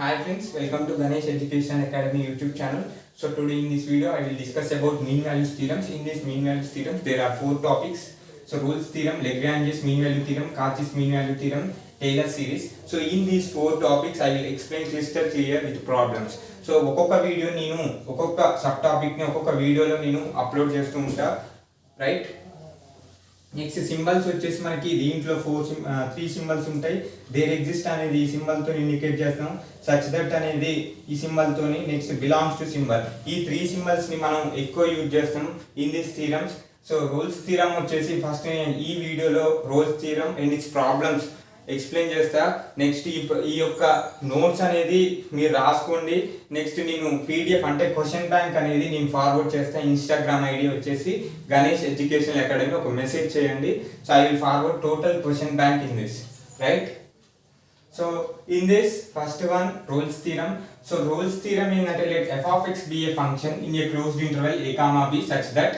Hi friends, welcome to Ganesh Education Academy YouTube channel. So today in this video I will discuss about mean values theorems. In this mean values theorems there are four topics. So Rolle's theorem, Lagrange's mean value theorem, Cauchy's mean value theorem, Taylor series. So in these four topics I will explain crystal clear with problems. So ఒక్కొక్క video నేను ఒక్కొక్క sub టాపిక్ని ఒక్కొక్క వీడియోలో నేను upload చేస్తూ ఉంటా right. Next symbols వచ్చేసి మనకి దీంట్లో త్రీ సింబల్స్ ఉంటాయి. దేర్ ఎగ్జిస్ట్ అనేది ఈ సింబల్తో ఇండికేట్ చేస్తాం. సచ్ దట్ అనేది ఈ సింబల్తోని, నెక్స్ట్ బిలాంగ్స్ టు సింబల్, ఈ త్రీ సింబల్స్ని మనం ఎక్కువ యూజ్ చేస్తాం in this theorems. So roles theorem వచ్చేసి ఫస్ట్ నేను ఈ వీడియోలో roles theorem and it's problems explain చేస్తా. నెక్స్ట్ ఈ యొక్క నోట్స్ అనేది మీరు రాసుకోండి. నెక్స్ట్ నేను పీడిఎఫ్ అంటే క్వశ్చన్ బ్యాంక్ అనేది నేను ఫార్వర్డ్ చేస్తాను. ఇన్స్టాగ్రామ్ ఐడి వచ్చేసి గణేష్ ఎడ్యుకేషన్ అకాడమీ, ఒక మెసేజ్ చేయండి. So I will forward total question bank in this right. So in this first one roles theorem. So roles theorem ఏంటంటే let f of x be a function in a closed interval a comma b such that,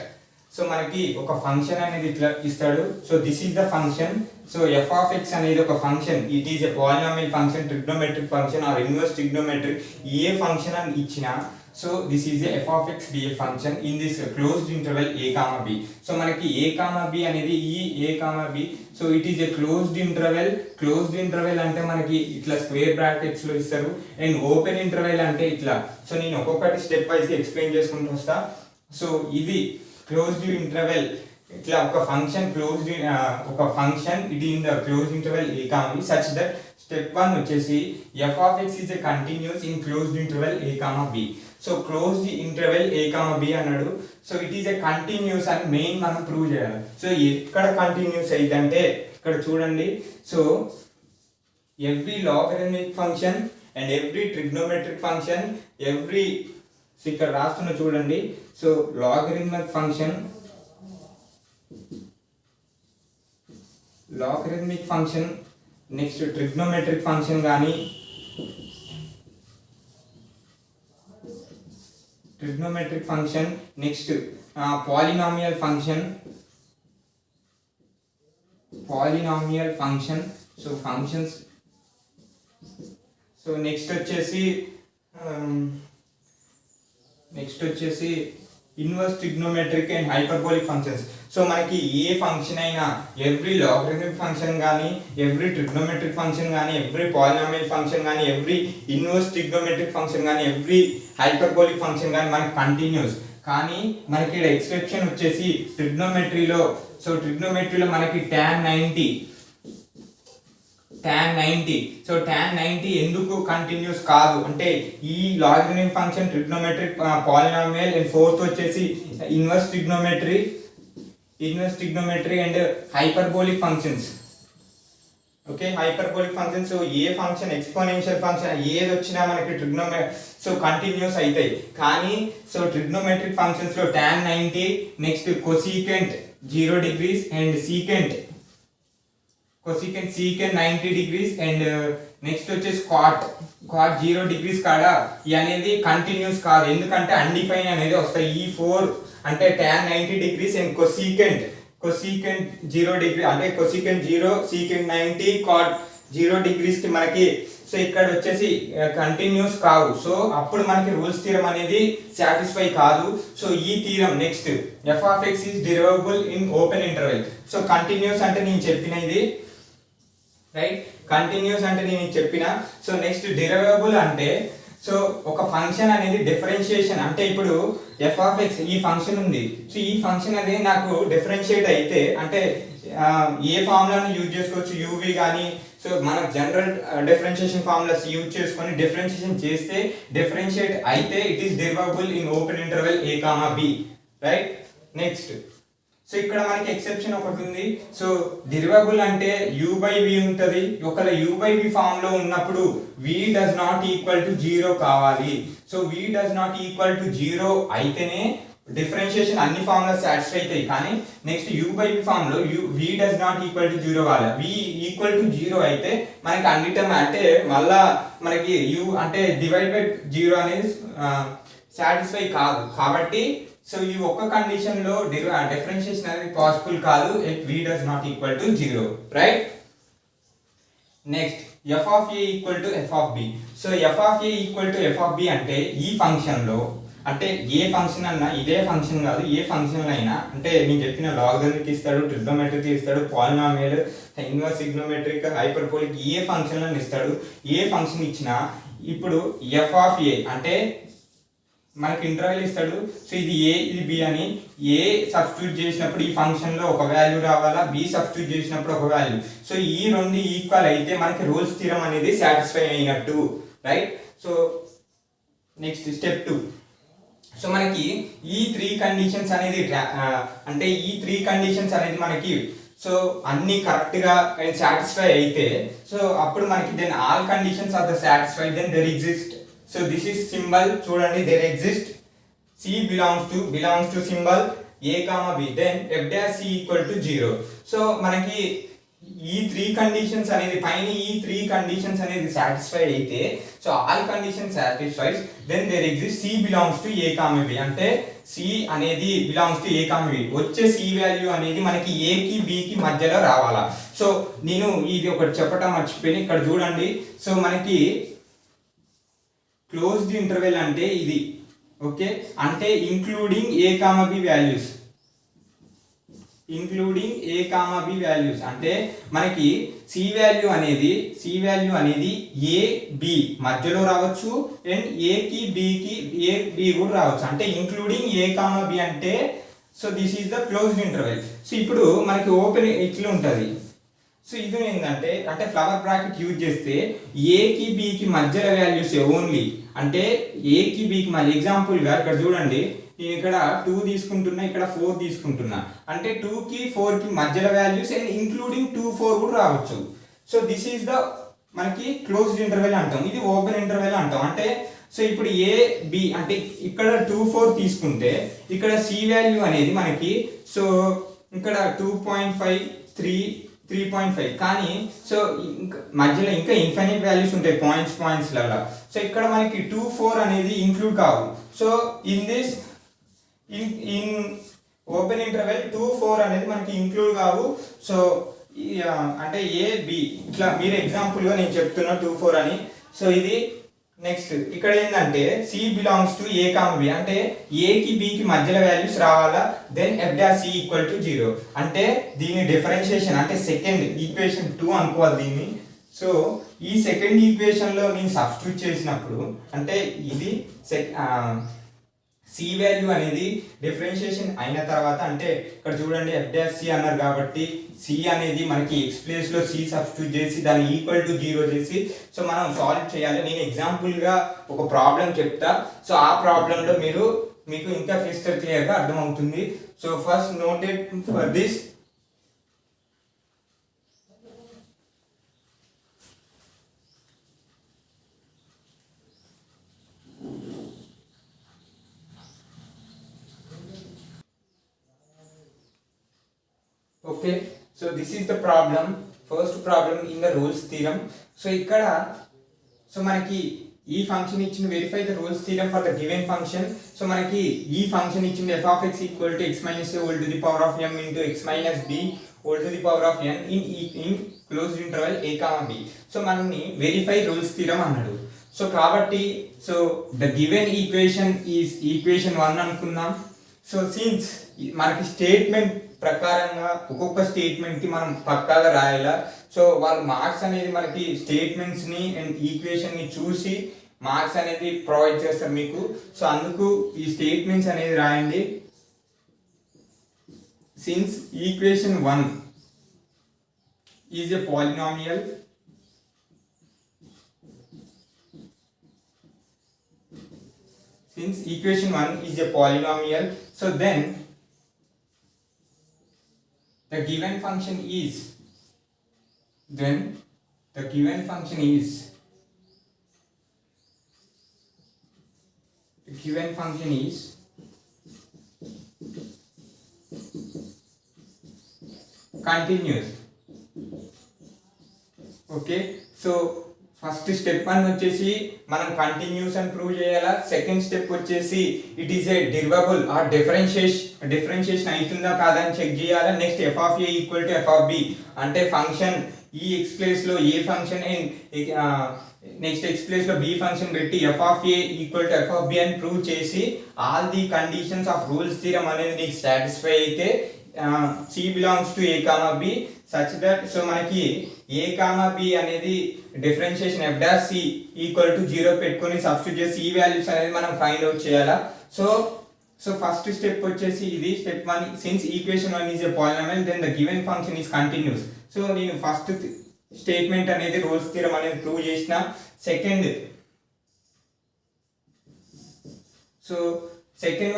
so మనకి ఒక function అనేది ఇట్లా ఇస్తాడు. So this is the function. So f of x అనేది ఒక function, it is a polynomial function, trigonometric function are inverse trigonometric, A function అని ఇచ్చినా so this is f of x be a function in this closed interval a comma b. So మనకి a comma b అనేది ఈ a comma b, so it is a closed interval. Closed interval అంటే మనకి ఇట్లా square brackets లో ఇస్తారు. And open interval అంటే ఇట్లా. సో నేను ఒక్కొక్కటి స్టెప్ వైజ్ ఎక్స్ప్లెయిన్ చేసుకుంటూ వస్తా. సో ఇది క్లోజ్డ్ ఇంటర్వెల్, ఇట్లా ఒక ఫంక్షన్ క్లోజ్డ్ ఒక ఫంక్షన్ ఇది in the closed interval a comma b such that step 1 వచ్చేసి f of x is a continuous in closed interval a comma b. So closed interval a comma b అన్నాడు. So it is a continuous అని main మనం prove చేయాలి. So ఎక్కడ continuous అయిందంటే ఇక్కడ చూడండి. So every logarithmic function and every trigonometric function every, so ఇక్కడ రాస్తున్న చూడండి. So logarithmic function next trigonometric function కానీ next polynomial function. So functions, so next వచ్చేసి inverse trigonometric and hyperbolic functions. So మనకి ఏ ఫంక్షన్ అయినా ఎవ్రీ లాగరిథమిక్ ఫంక్షన్ కానీ every trigonometric function కానీ ఎవ్రీ పాలినామియల్ ఫంక్షన్ కానీ ఎవ్రీ ఇన్వర్స్ ట్రిగ్నోమెట్రిక్ ఫంక్షన్ కానీ every hyperbolic function కానీ మనకి కంటిన్యూస్. కానీ మనకి ఇక్కడ ఎక్సెప్షన్ వచ్చేసి ట్రిగ్నోమెట్రీలో. సో ట్రిగ్నోమెట్రీలో మనకి tan 90. సో tan 90 ఎందుకు కంటిన్యూస్ కాదు అంటే ఈ logarithmic function, trigonometric, polynomial and fourth వచ్చేసి inverse trigonometry and hyperbolic functions. Okay, hyperbolic function. So ఏ ఫంక్షన్ ఎక్స్పోనెన్షియల్ ఫంక్షన్ ఏది వచ్చినా మనకి సో కంటిన్యూస్ అవుతాయి. కానీ సో ట్రిగ్నోమెట్రిక్ ఫంక్షన్స్ లో tan 90, next cosecant 0 degrees and secant 90 degrees and next వచ్చేసి cot 0 degrees కాడ ఇవి అనేది కంటిన్యూస్ కాదు. ఎందుకంటే అన్డిఫైన్ అనేది వస్తాయి. ఈ 4 అంటే tan 90 degrees and cosecant 0 degree అంటే కొసీకెంట్ 0, సీకెంట్ 90, కాట్ 0 degrees కి మనకి సో ఇక్కడ వచ్చేసి కంటిన్యూస్ కావు. సో అప్పుడు మనకి రూల్స్ థీరం అనేది సాటిస్ఫై కాదు. సో ఈ theorem next f of x is derivable in open interval. So continuous అంటే నేను చెప్పిన ఇది రైట్, కంటిన్యూస్ అంటే నేను చెప్పిన. సో నెక్స్ట్ డెరివేబుల్ అంటే సో ఒక ఫంక్షన్ అనేది డిఫరెన్షియేషన్ అంటే ఇప్పుడు f of x ఈ ఫంక్షన్ ఉంది. సో ఈ ఫంక్షన్ అనేది నాకు డిఫరెన్షియేట్ అయితే అంటే ఏ ఫార్ములాని యూజ్ చేసుకోవచ్చు, uv కానీ. సో మన జనరల్ డిఫరెన్షియేషన్ ఫార్ములాస్ యూజ్ చేసుకొని డిఫరెన్షియేషన్ చేస్తే డిఫరెన్షియేట్ అయితే it is derivable in open interval a comma b right. Next so ఇక్కడ మనకి ఎక్సెప్షన్ ఒకటి ఉంది. సో డెరివేబుల్ అంటే u by v ఉంటుంది. ఒకవేళ u by v ఫామ్ లో ఉన్నప్పుడు v does not equal to 0 కావాలి. So v does not equal to 0 అయితేనే డిఫరెన్షియేషన్ అన్ని ఫార్ములాస్ సాటిస్ఫై అవుతాయి. కానీ next u by v form లో v does not equal to 0 కావాలి. v equal to 0 అయితే మనకి అన్నిటమ్ అంటే మళ్ళా మనకి u అంటే డివైడ్ బై 0 అనేది సాటిస్ఫై కాదు. కాబట్టి సో ఈ ఒక్క కండిషన్ లో డిఫరెన్షియేషన్ అనేది పాసిబుల్ కాదు if v does not equal to 0 right. Next f of a equal to f of b. So f of a equal to f of b అంటే ఈ ఫంక్షన్లో, అంటే ఏ ఫంక్షన్ అన్నా, ఇదే ఫంక్షన్ కాదు, ఏ ఫంక్షన్ అయినా, అంటే నేను చెప్పిన లాగరిథమిక్ ఇస్తాడు, ట్రిగ్నోమెట్రిక్ ఇస్తాడు, పాలినామియల్, ఇన్వర్స్ ట్రిగ్నోమెట్రిక్, హైపర్బోలిక్, ఏ ఫంక్షన్ అని ఇస్తాడు. ఏ ఫంక్షన్ ఇచ్చినా ఇప్పుడు ఎఫ్ ఆఫ్ ఏ అంటే మనకి ఇంటర్వెల్ ఇస్తాడు. సో ఇది ఏ ఇది బి అని, ఏ సబ్స్టిట్యూట్ చేసినప్పుడు ఈ ఫంక్షన్లో ఒక వాల్యూ రావాలా, బి సబ్స్టిట్యూట్ చేసినప్పుడు ఒక వాల్యూ. సో ఈ రెండు ఈక్వల్ అయితే మనకి రోల్స్ థీరం అనేది సాటిస్ఫై అయినట్టు, right. So next step 2. So మనకి ఈ 3 కండిషన్స్ అనేది అంటే ఈ 3 కండిషన్స్ అనేది మనకి సో అన్ని కరెక్ట్గా సాటిస్ఫై అయితే, సో అప్పుడు మనకి then all conditions are the satisfy, then there exist. So this is symbol చూడండి, there exist C belongs to symbol a, b, then f dash c equal to 0. So మనకి ఈ 3 conditions అనేది పైన ఈ 3 conditions అనేది satisfy అయితే, so all conditions satisfies, then there exist C belongs to a, b. అంటే C అనేది belongs to a, b. వచ్చే C వాల్యూ అనేది మనకి A కి B కి మధ్యలో రావాలా. సో నేను ఇది ఒకటి చెప్పటం మర్చిపోయి, ఇక్కడ చూడండి. సో మనకి క్లోజ్డ్ ఇంటర్వెల్ అంటే ఇది, ఓకే, అంటే including A, b values, including A, b values. అంటే మనకి C వాల్యూ అనేది A, B మధ్యలో రావచ్చు, అండ్ A కి B కూడా రావచ్చు. అంటే ఇంక్లూడింగ్ A, b అంటే so this is the closed interval. So ఇప్పుడు మనకి ఓపెన్ ఇట్లా ఉంటుంది. సో ఇది ఏంటంటే, అంటే ఫ్లవర్ బ్రాకెట్ యూజ్ చేస్తే A కి B కి మధ్యలో వాల్యూస్ ఓన్లీ, అంటే A కి B కి మధ్య. ఎగ్జాంపుల్గా ఇక్కడ చూడండి, నేను ఇక్కడ 2 తీసుకుంటున్నా, ఇక్కడ 4 తీసుకుంటున్నా, అంటే 2 కి 4 కి మధ్యలో వాల్యూస్ అండ్ ఇంక్లూడింగ్ 2, 4 కూడా రావచ్చు. సో దిస్ ఈస్ ద మనకి క్లోజ్డ్ ఇంటర్వెల్ అంటాం, ఇది ఓపెన్ ఇంటర్వెల్ అంటాం. అంటే సో ఇప్పుడు A, B అంటే ఇక్కడ 2, 4 తీసుకుంటే ఇక్కడ C వాల్యూ అనేది మనకి సో ఇక్కడ 2.5, 3, 3.5, కానీ సో మధ్యలో ఇంకా ఇన్ఫైనైట్ వాల్యూస్ ఉంటాయి పాయింట్స్ లలో. సో ఇక్కడ మనకి 2, 4 అనేది ఇంక్లూడ్ కావు. So in this in open interval 2, 4 అనేది మనకి ఇంక్లూడ్ కావు. సో అంటే A, B ఇట్లా మీరు ఎగ్జాంపుల్గా నేను చెప్తున్నా 2, 4 అని. సో ఇది నెక్స్ట్ ఇక్కడ ఏంటంటే C belongs to A, b అంటే A కి B కి మధ్యలో వాల్యూస్ రావాలా, then f dash c equal to 0. అంటే దీని డిఫరెన్షియేషన్ అంటే సెకండ్ ఈక్వేషన్ 2 అనుకోవాలి దీన్ని. సో ఈ సెకండ్ ఈక్వేషన్ లో నేను సబ్స్టిట్యూట్ చేసినప్పుడు అంటే ఇది C వాల్యూ అనేది డిఫరెన్షియేషన్ అయిన తర్వాత, అంటే ఇక్కడ చూడండి f dash c అన్నారు కాబట్టి C అనేది మనకి x ప్లేస్ లో C సబ్స్టిట్యూట్ చేసి దాన్ని ఈక్వల్ టు 0 చేసి సో మనం సాల్వ్ చేయాలి. నేను ఎగ్జాంపుల్ గా ఒక ప్రాబ్లం చెప్తా. సో ఆ ప్రాబ్లం లో మీకు ఇంకా క్లియర్ గా అర్థమవుతుంది. So first noted for this. Okay, so this is the problem, first problem in the Rolle's theorem. So ఇక్కడ సో మనకి ఈ ఫంక్షన్ ఇచ్చిన verify the roles theorem for the given function. So మనకి ఈ ఫంక్షన్ ఇచ్చింది f of x equal to x minus a whole to the power of m into x minus b whole to the power of n in closed interval a, b. So మనని verify roles theorem అన్నాడు. So కాబట్టి so the given equation is equation 1 అనుకుందాం. So since మనకి statement ప్రకారంగా ఒక్కొక్క statement కి మనం పక్కాగా రాయాలా. సో వాళ్ళు మార్క్స్ అనేది మనకి స్టేట్మెంట్స్ ని అండ్ ఈక్వేషన్ ని చూసి మార్క్స్ అనేది ప్రొవైడ్ చేస్తారు మీకు. సో అందుకు ఈ స్టేట్మెంట్స్ అనేది రాయండి. Since equation 1 is a polynomial, since equation 1 is a polynomial, so then the given function is continuous. Okay, so first step 1 వచ్చేసి మనం కంటిన్యూస్ అని ప్రూవ్ చేయాలా. సెకండ్ స్టెప్ వచ్చేసి it is a derivable or differentiation అవుతుందా కాదా అని check చేయాలా. Next f of a equal to f of b అంటే ఫంక్షన్ ఈ x ప్లేస్ లో a function and next x place లో b ఫంక్షన్ పెట్టి f of a equal to f of b అని ప్రూవ్ చేసి all the conditions of Rolle's theorem అనేది నీకు satisfy అయితే c belongs to a comma b such that so మనకి a comma b అనేది differentiation f dash c equal to 0 పెట్టుకొని substitute చేసి ఈ వాల్యూస్ అనేది మనం ఫైండ్ అవుట్ చేయాలా. సో ఫస్ట్ స్టెప్ వచ్చేసి ఇది step 1. Since equation 1 is a polynomial then the given function is continuous. So నేను ఫస్ట్ స్టేట్మెంట్ అనేది రోల్స్ థీరం అనేది ప్రూవ్ చేసిన. సెకండ్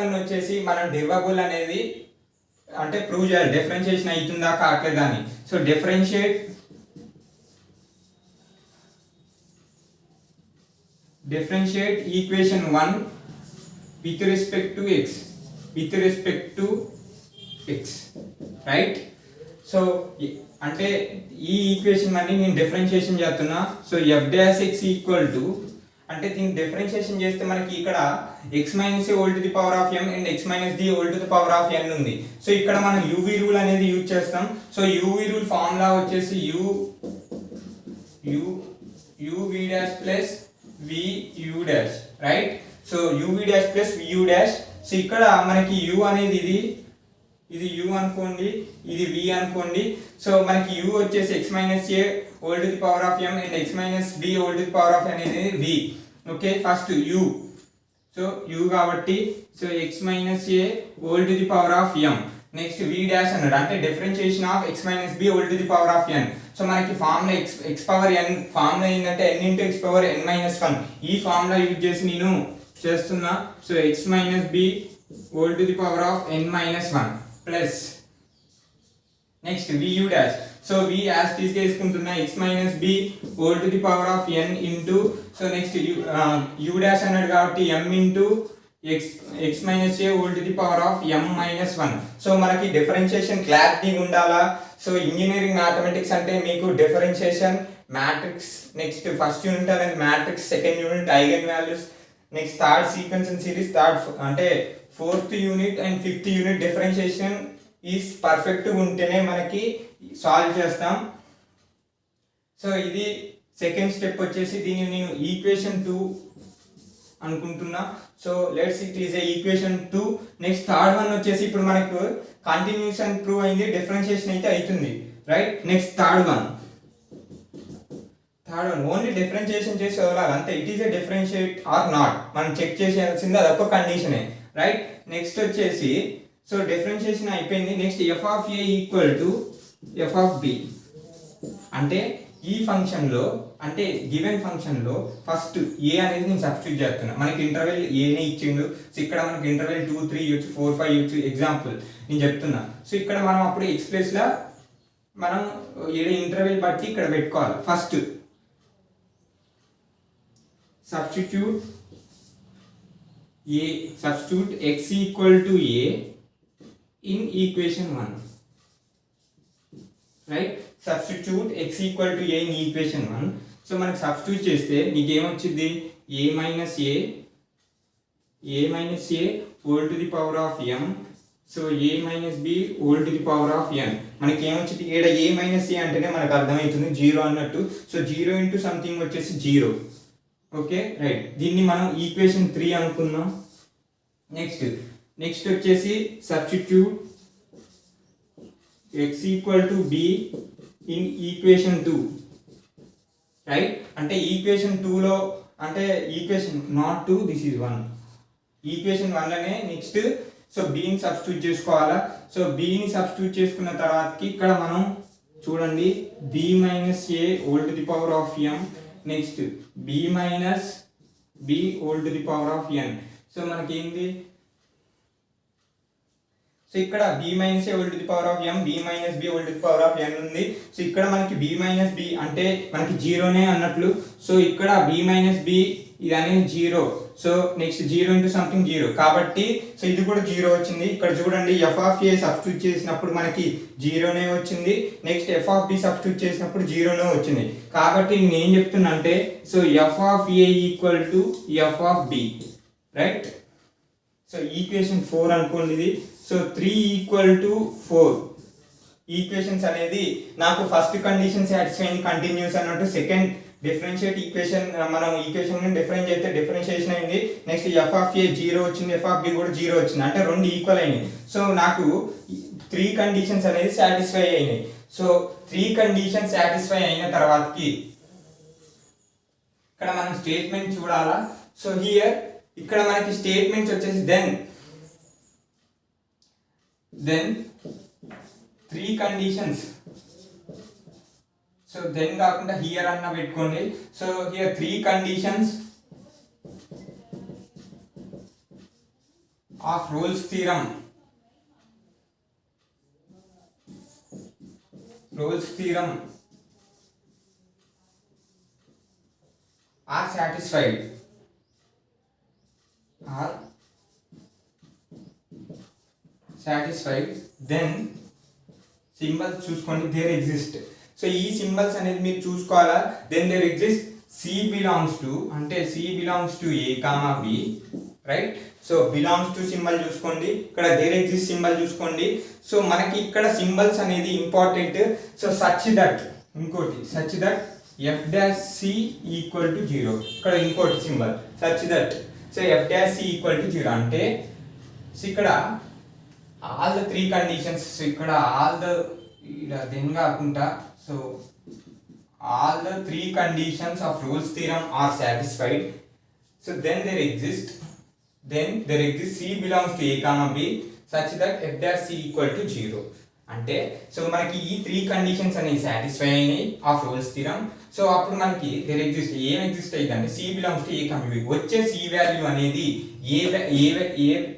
వన్ వచ్చేసి మనం డెరివేబుల్ అనేది అంటే ప్రూవ్ చేయాలి డిఫరెన్షియేషన్ అవుతుందా కావట్లేదా అని. So differentiate equation 1 with respect to x right. So అంటే ఈ ఈక్వేషన్ అన్ని నేను డిఫరెన్షియేషన్ చేస్తున్నా. So f dash x equal to అంటే దీన్ని డిఫరెన్షియేషన్ చేస్తే మనకి ఇక్కడ x minus a whole to the power of m and x minus d whole to the power of n ఉంది. సో ఇక్కడ మనం uv రూల్ అనేది యూజ్ చేస్తాం. సో uv రూల్ ఫార్ములా వచ్చేసి uv dash plus vu dash right. So uv dash plus vu dash. So ఇక్కడ మనకి u అనేది ఇది u అనుకోండి, ఇది v అనుకోండి. సో మనకి u వచ్చేసి x minus a whole to the power of m and x minus d whole to the power of n అనేది v. Okay first u. So u కాబట్టి so x minus a whole to the power of m next v dash అన్నాడు అంటే differentiation of x minus b whole to the power of n. So మనకి formula x power n formula ఏంటంటే n into x power n minus 1 ఈ formula use చేసి నేను చేస్తున్నా. So x minus b whole to the power of n minus 1 plus next vu dash. So v as తీసుకుంటున్నా x minus b whole to the power of n into so next u dash అన్నాడు కాబట్టి m into x minus a whole to the power of m minus 1. So మనకి differentiation clarity ఉండాలా. So engineering mathematics అంటే మీకు differentiation matrix next first unit అనేది matrix, second unit eigen values, next third sequence and series, third అంటే fourth unit and fifth unit differentiation is perfect ఉంటేనే మనకి solve చేస్తాం. So ఇది second step వచ్చేసి దీన్ని నేను ఈక్వేషన్ 2 అనుకుంటున్నా. So let's it is a equation 2. Next third one వచ్చేసి ఇప్పుడు మనకు కంటిన్యూషన్ ప్రూవ్ అయింది, డిఫరెన్షియేషన్ అయితే అవుతుంది right. Next third one only differentiation చేసి వదలాలి అంతే. It is a differentiate or not మనం చెక్ చేసేయాల్సింది అదొక కండిషనే రైట్. నెక్స్ట్ వచ్చేసి సో డిఫరెన్షియేషన్ అయిపోయింది. Next f of a equal to f of b అంటే ఈ ఫంక్షన్ లో అంటే గివెన్ ఫంక్షన్ లో ఫస్ట్ a అనేది నేను సబ్స్టిట్యూట్ చేస్తున్నా. మనకి ఇంటర్వెల్ a నే ఇచ్చిండు. సో ఇక్కడ మనకి ఇంటర్వెల్ 2 3 ఇవ్వచ్చు, 4 5 ఇవ్వచ్చు, ఎగ్జాంపుల్ నేను చెప్తున్నా. సో ఇక్కడ మనం అప్పుడు x ప్లేస్ లా మనం ఇంటర్వెల్ బట్టి ఇక్కడ పెట్టుకోవాలి. First substitute x equal to a in equation 1 right. substitute x equal to a in equation 1. So మనకి సబ్స్టిట్యూట్ చేస్తే నీకు ఏమొచ్చింది a minus a whole to the power of m. So a minus b whole to the power of n. మనకి ఏమొచ్చింది ఇక్కడ a minus a అంటేనే మనకు అర్థమవుతుంది 0 అన్నట్టు. సో 0 ఇంటూ సంథింగ్ వచ్చేసి 0. Okay right. దీన్ని మనం ఈక్వేషన్ 3 అనుకున్నాం. నెక్స్ట్ వచ్చేసి substitute x equal to b in equation 2 right. అంటే ఈక్వేషన్ 2 లో అంటే equation not 2 this is 1 equation 1 లోనే నెక్స్ట్ సో b ని సబ్స్టిట్యూట్ చేసుకోవాలా. సో b ని సబ్స్టిట్యూట్ చేసుకున్న తర్వాతకి ఇక్కడ మనం చూడండి b minus a whole to the power of m next b minus b whole to the power of n. So మనకి ఏంటి సో ఇక్కడ b minus a whole to the power of m, b minus b whole to the power of n ఉంది. So ఇక్కడ మనకి b minus b అంటే మనకి 0నే అన్నట్లు. So ఇక్కడ b మైనస్ b ఇది అనేది 0. సో నెక్స్ట్ 0 ఇంటూ సంథింగ్ 0 కాబట్టి సో ఇది కూడా 0 వచ్చింది. ఇక్కడ చూడండి f ఆఫ్ a సబ్స్టిట్యూట్ చేసినప్పుడు మనకి 0నే వచ్చింది. Next f of b substitute చేసినప్పుడు 0నే వచ్చింది. కాబట్టి నేను ఏం చెప్తున్నా అంటే so f of a equal to f of b right. So equation 4 అనుకోండి ఇది. సో 3 ఈక్వల్ టు 4 ఈక్వేషన్స్ అనేది నాకు ఫస్ట్ కండిషన్ సాటిస్ఫై అయింది కంటిన్యూస్ అన్నట్టు, సెకండ్ డిఫరెన్షియేట్ ఈక్వేషన్ మనం ఈక్వేషన్ డిఫరెన్స్ అయితే డిఫరెన్షియేషన్ అయింది, నెక్స్ట్ ఎఫ్ ఆఫ్ ఏ 0 వచ్చింది, ఎఫ్ ఆఫ్ బి కూడా 0 వచ్చింది, అంటే రెండు ఈక్వల్ అయినాయి. సో నాకు 3 కండిషన్స్ అనేది సాటిస్ఫై అయినాయి. సో 3 కండిషన్స్ సాటిస్ఫై అయిన తర్వాతకి ఇక్కడ మనం స్టేట్మెంట్ చూడాలా. సో హియర్ ఇక్కడ మనకి స్టేట్మెంట్స్ వచ్చేసి దెన్ 3 కండిషన్స్. సో దెన్ కాకుండా హియర్ అన్న పెట్టుకోండి. So here 3 conditions of Rolle's theorem are satisfied. Then symbols చూసుకోండి, దేర్ ఎగ్జిస్ట్. సో ఈ సింబల్స్ అనేది మీరు చూసుకోవాలా. Then there exist C belongs to, అంటే C belongs to A comma B, right. So belongs to symbol చూసుకోండి, ఇక్కడ there exist symbol చూసుకోండి. So మనకి ఇక్కడ సింబల్స్ అనేది important. So such that F dash C equal to 0. ఇక్కడ ఇంకోటి symbol such that. So f dash C equal to 0 అంటే ఇక్కడ ఆల్ ద 3 కండిషన్స్. సో ఇక్కడ దెన్ కాకుండా so all the 3 conditions of Rolle's theorem are satisfied. So then there exist C belongs to A comma b such that F dash C equal to 0. అంటే so మనకి ఈ 3 conditions అనేవి satisfy అయినాయి of Rolle's theorem. So అప్పుడు మనకి there exist ఏం exist అయితే అంటే C belongs to A comma b. వచ్చే సి వాల్యూ అనేది ఏ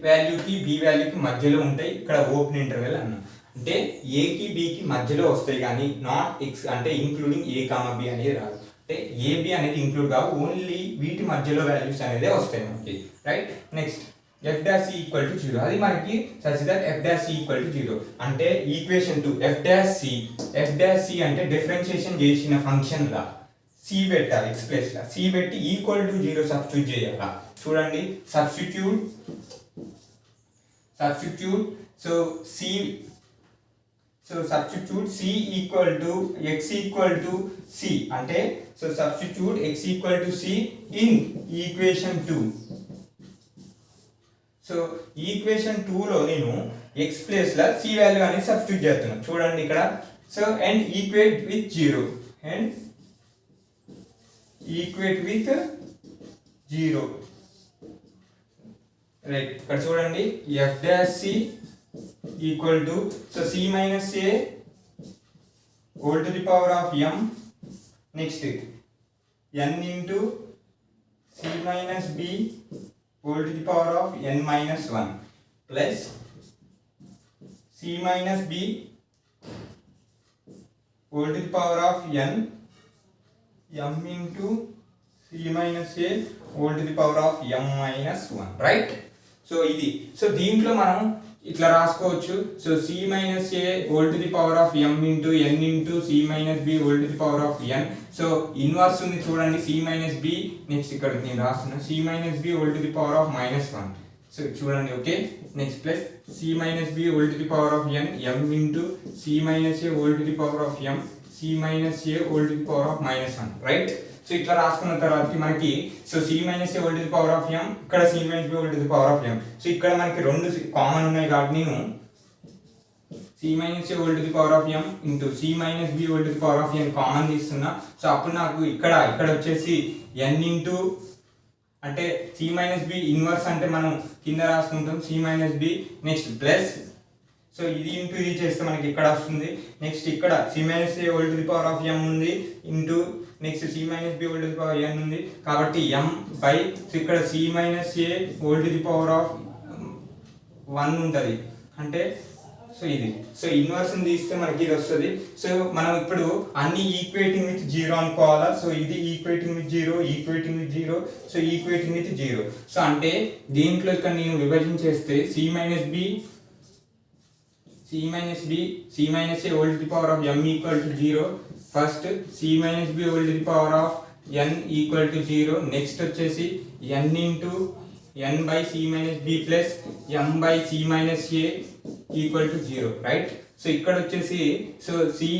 వాల్యూకి బి వాల్యూకి మధ్యలో ఉంటాయి. ఇక్కడ ఓపెన్ ఇంటర్వెల్ అన్న అంటే ఏకి బికి మధ్యలో వస్తాయి, కానీ నాట్ ఎక్స్ అంటే ఇంక్లూడింగ్ ఏ కామా బి అనేది రాదు. అంటే ఏబి అనేది ఇంక్లూడ్ కావు, ఓన్లీ వీటి మధ్యలో వాల్యూస్ అనేది వస్తాయి మనకి, right. Next F dash C equal to 0, అది మనకి such that F dash C equal to 0 అంటే ఈక్వేషన్ 2 ఎఫ్ డాష్ సి అంటే డిఫరెన్షియేషన్ చేసిన ఫంక్షన్ లా సి పెట్టాలి, ఎక్స్ ప్లేస్ లా సి పెట్టి ఈక్వల్ టు 0 సబ్స్టిట్యూట్ చేయాలా. చూడండి substitute so substitute C equal to X equal to C అంటే so substitute X equal to C in equation 2. So equation 2 లో నేను ఎక్స్ ప్లేస్ లా సి వాల్యూ అనేది సబ్స్టిట్యూట్ చేస్తున్నాను. చూడండి ఇక్కడ so and equate with 0 right. ఇక్కడ చూడండి f dash C equal to so C minus A whole to the power of m, next n into C minus B whole to the power of n minus 1 plus C minus B whole to the power of n m into C minus A whole to the power of m minus 1, right. So ఇది so దీంట్లో మనం ఇట్లా రాసుకోవచ్చు. So C minus A whole to the power of m into n into C minus B whole to the power of n. So inverse ఉంది చూడండి C minus B, next ఇక్కడ నేను రాస్తున్నా C minus B whole to the power of -1. So చూడండి okay. Next plus C minus B whole to the power of n m into C minus A whole to the power of m c minus A whole to the power of -1, right. So ఇట్లా రాసుకున్న తర్వాత మనకి so C minus A whole to the power of m, ఇక్కడ c minus B whole to the power of m. So ఇక్కడ మనకి రెండు common ఉన్నాయి కాబట్టి నేను c minus A whole to the power of m into C minus B whole to the power of n common తీస్తున్నా. So అప్పుడు నాకు ఇక్కడ వచ్చేసి n ఇంటూ అంటే సి మైనస్ బి ఇన్వర్స్ అంటే మనం కింద రాసుకుంటాం c minus B, next plus so ఇది ఇంటూ ఇది చేస్తే మనకి ఇక్కడ వస్తుంది. నెక్స్ట్ ఇక్కడ c minus A whole to the power of m ఉంది into next c minus B whole to the power n ఉంది కాబట్టి m బై సో ఇక్కడ c minus A whole to the power of 1 ఉంటుంది అంటే so ఇది so inverse తీస్తే మనకి ఇది వస్తుంది. సో మనం ఇప్పుడు అన్ని ఈక్వేటింగ్ విత్ 0 అనుకోవాలా. సో ఇది equating with 0 so equating with 0. So అంటే దీంట్లో ఇక్కడ నేను విభజించేస్తే C minus A whole to the power of m equal to 0. First C minus B whole to the power of n equal to 0. Next వచ్చేసి n into n by C minus B plus m by C minus A equal to 0, right. So ఇక్కడ వచ్చేసి so C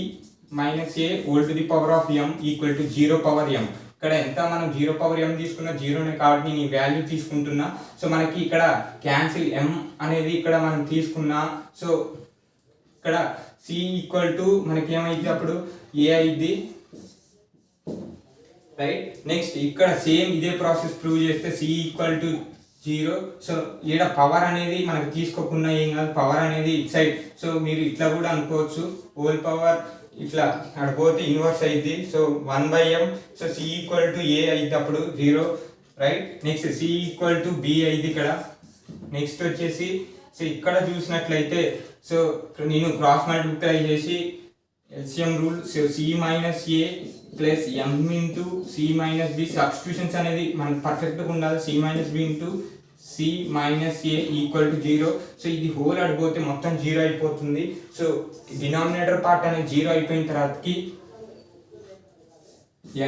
minus A whole to the power of M equal to 0 power M. ఇక్కడ ఎంత మనం 0 power ఎం తీసుకున్నా జీరోనే కాబట్టి నేను ఈ value తీసుకుంటున్నా. సో మనకి ఇక్కడ క్యాన్సిల్ ఎం అనేది ఇక్కడ మనం తీసుకున్నా. సో ఇక్కడ సి ఈక్వల్ టు మనకి ఏమైంది అప్పుడు ఏ అయింది, రైట్. నెక్స్ట్ ఇక్కడ సేమ్ ఇదే ప్రాసెస్ ప్రూవ్ చేస్తే సి ఈక్వల్ టు 0. సో ఇక్కడ పవర్ అనేది మనకి తీసుకోకుండా ఏం కాదు, పవర్ అనేది ఇట్ సైడ్. సో మీరు ఇట్లా కూడా అనుకోవచ్చు, హోల్ పవర్ ఇట్లా అడిపోతే ఇన్వర్స్ అయింది. So 1/m. So C equal to A అయితే అప్పుడు 0, right. Next C equal to B అయింది ఇక్కడ. నెక్స్ట్ వచ్చేసి సో ఇక్కడ చూసినట్లయితే సో నేను క్రాస్ మల్టిప్లై చేసి LCM rule, so C minus A plus M into C minus B, substitutions అనేది మనకు పర్ఫెక్ట్గా ఉండాలి. C minus B into C minus A equal to 0. So ఇది హోల్ అడిపోతే మొత్తం 0 అయిపోతుంది. సో డినామినేటర్ పార్ట్ అనేది 0 అయిపోయిన తర్వాతకి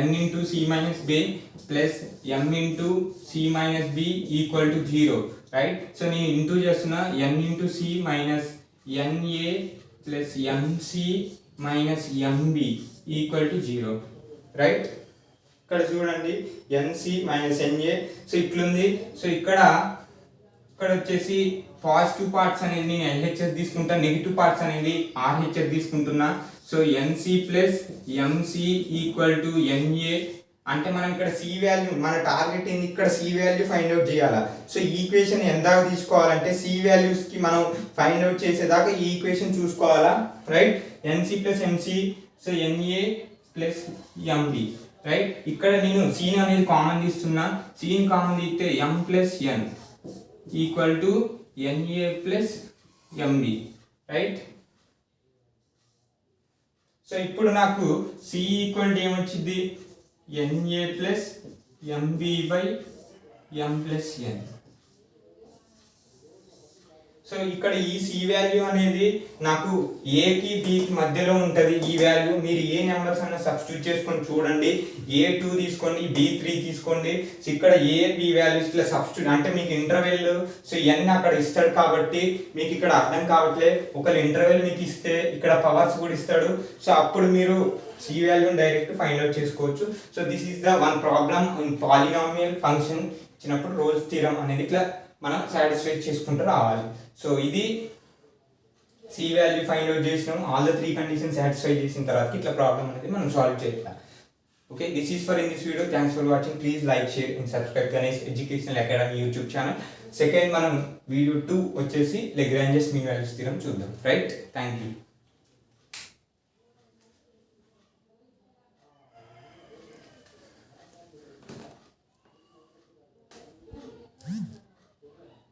n into C minus B plus M into C minus B equal to 0, right. So నేను ఇంటూ చేస్తున్నా n into C minus NA plus MC minus MB equal to 0, right. ఇక్కడ చూడండి NC minus NA. So ఇట్లుంది. So ఇక్కడ వచ్చేసి positive parts అనేది నేను LHS తీసుకుంటా, నెగిటివ్ పార్ట్స్ అనేది ఆర్హెచ్ఎస్ తీసుకుంటున్నా. So NC plus MC equal to NA అంటే మనం ఇక్కడ సి వాల్యూ, మన టార్గెట్ ఏంది ఇక్కడ సి వాల్యూ ఫైండ్ అవుట్ చేయాలా. సో ఈ ఈక్వేషన్ ఎందాక తీసుకోవాలంటే సి వాల్యూస్కి మనం ఫైండ్ అవుట్ చేసేదాకా ఈ ఈక్వేషన్ చూసుకోవాలా, right. NC plus MC, so NA plus MB, right. ఇక్కడ నేను సీన్ అనేది కామన్ తీస్తున్నా. సీన్ కామన్ తీస్తే M plus N equal to NA plus MB, right. So ఇప్పుడు నాకు సి ఈక్వల్ టు ఏమొచ్చింది, NA plus MB by M plus N. So ఇక్కడ ఈ సి వాల్యూ అనేది నాకు ఏకి బికి మధ్యలో ఉంటుంది. ఈ వాల్యూ మీరు ఏ నెంబర్స్ అన్న సబ్స్టిట్యూట్ చేసుకొని చూడండి. A2 తీసుకోండి, B3 తీసుకోండి. సో ఇక్కడ ఏ బి వాల్యూస్ ఇట్లా సబ్స్టిట్యూట్ అంటే మీకు ఇంటర్వెల్ సో n అక్కడ ఇస్తాడు కాబట్టి మీకు ఇక్కడ అర్థం కావట్లే. ఒకవేళ ఇంటర్వెల్ మీకు ఇస్తే ఇక్కడ పవర్స్ కూడా ఇస్తాడు. సో అప్పుడు మీరు సి వాల్యూని డైరెక్ట్ ఫైండ్ అవుట్ చేసుకోవచ్చు. So this is the one problem in polynomial function ఇచ్చినప్పుడు రోల్స్ థీరం అనేది ఇట్లా మనం సాటిస్ఫై చేసుకుంటూ రావాలి. సో ఇది సి వాల్యూ ఫైండ్ అవుట్ చేసినాం, ఆల్ ద 3 కండిషన్ సాటిస్ఫై చేసిన తర్వాత ఇట్లా ప్రాబ్లమ్ అనేది మనం సాల్వ్ చేయాలి. Okay, this is for in this video. Thanks for watching. Please like, share and subscribe Ganesh educational academy YouTube channel. Second మనం video 2 వచ్చేసి Lagrange's mean values theorem చూద్దాం, right. Thank you.